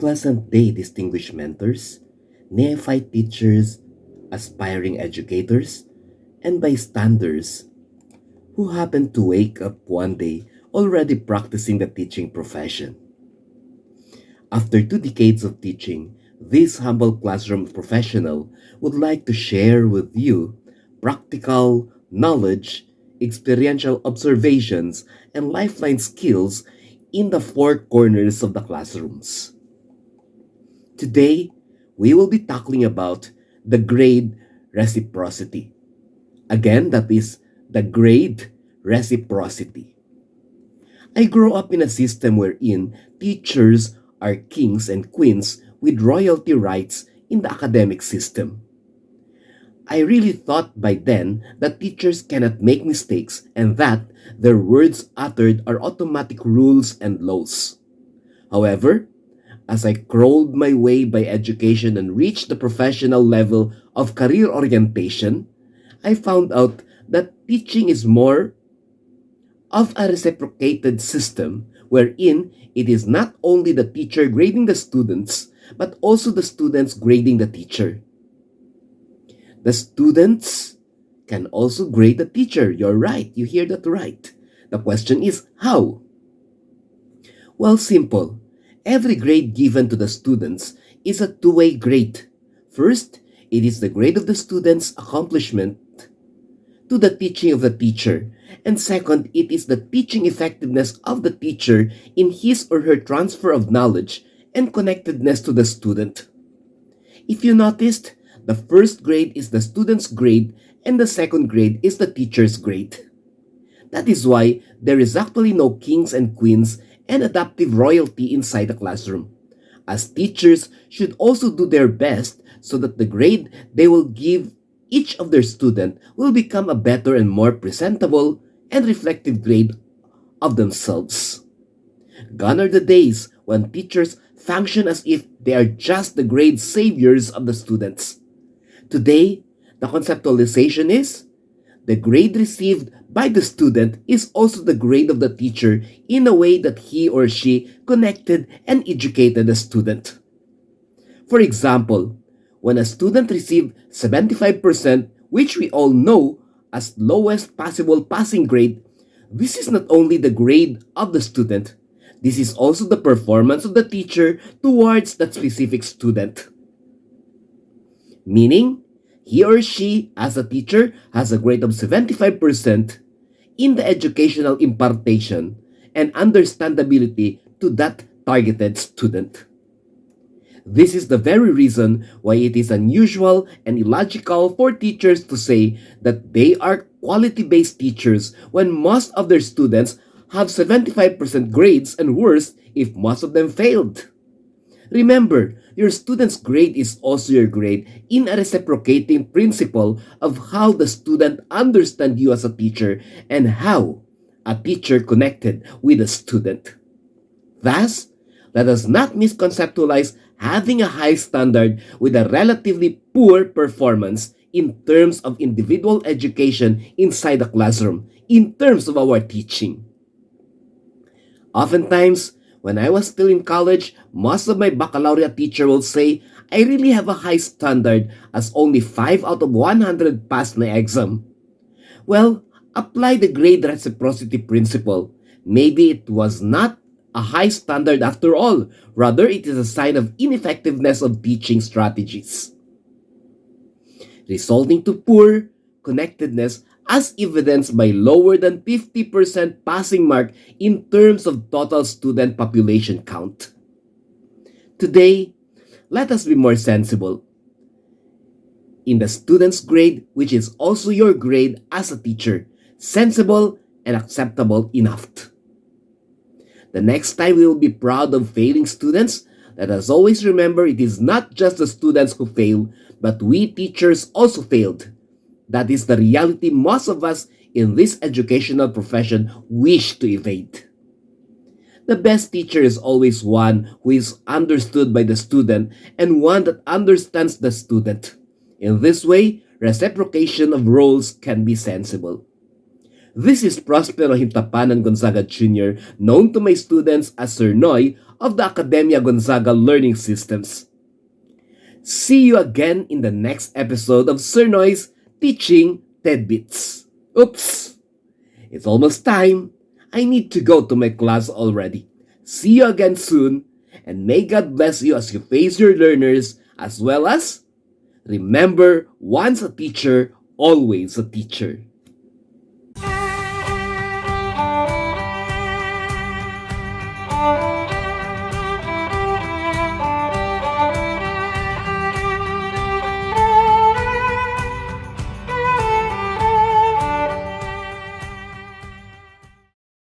pleasant day, distinguished mentors, neophyte teachers, aspiring educators, and bystanders who happen to wake up one day already practicing the teaching profession. After 2 decades of teaching, this humble classroom professional would like to share with you practical knowledge, experiential observations, and lifeline skills in the 4 corners of the classrooms. Today, we will be tackling about the grade reciprocity. Again, that is the grade reciprocity. I grew up in a system wherein teachers are kings and queens with royalty rights in the academic system. I really thought by then that teachers cannot make mistakes and that their words uttered are automatic rules and laws. However, as I crawled my way by education and reached the professional level of career orientation, I found out that teaching is more of a reciprocated system wherein it is not only the teacher grading the students, but also the students grading the teacher. The students can also grade the teacher. You're right. You hear that right. The question is how? Well, simple. Every grade given to the students is a two-way grade. First, it is the grade of the student's accomplishment to the teaching of the teacher. And second, it is the teaching effectiveness of the teacher in his or her transfer of knowledge and connectedness to the student. If you noticed, the first grade is the student's grade and the second grade is the teacher's grade. That is why there is actually no kings and queens and adaptive royalty inside the classroom, as teachers should also do their best so that the grade they will give each of their student will become a better and more presentable and reflective grade of themselves. Gone are the days when teachers function as if they are just the grade saviors of the students. Today, the conceptualization is the grade received by the student is also the grade of the teacher in a way that he or she connected and educated the student. For example, when a student received 75%, which we all know as lowest possible passing grade, this is not only the grade of the student, this is also the performance of the teacher towards that specific student. Meaning, he or she, as a teacher, has a grade of 75% in the educational impartation and understandability to that targeted student. This is the very reason why it is unusual and illogical for teachers to say that they are quality-based teachers when most of their students have 75% grades and worse if most of them failed. Remember, your student's grade is also your grade in a reciprocating principle of how the student understands you as a teacher and how a teacher connected with a student. Thus, let us not misconceptualize having a high standard with a relatively poor performance in terms of individual education inside the classroom, in terms of our teaching. Oftentimes, when I was still in college, most of my baccalaureate teacher will say, I really have a high standard as only 5 out of 100 passed my exam. Well, apply the grade reciprocity principle. Maybe it was not a high standard after all. Rather, it is a sign of ineffectiveness of teaching strategies, resulting to poor connectedness as evidenced by lower than 50% passing mark in terms of total student population count. Today, let us be more sensible. In the student's grade, which is also your grade as a teacher, sensible and acceptable enough. The next time we will be proud of failing students, let us always remember it is not just the students who fail, but we teachers also failed. That is the reality most of us in this educational profession wish to evade. The best teacher is always one who is understood by the student and one that understands the student. In this way, reciprocation of roles can be sensible. This is Prospero Hintapanan Gonzaga Jr., known to my students as Sir Nhoie, of the Academia Gonzaga learning systems. See you again in the next episode of Sir Nhoie's Teaching Tidbits. Oops! It's almost time. I need to go to my class already. See you again soon, and may God bless you as you face your learners, as well as remember, once a teacher, always a teacher.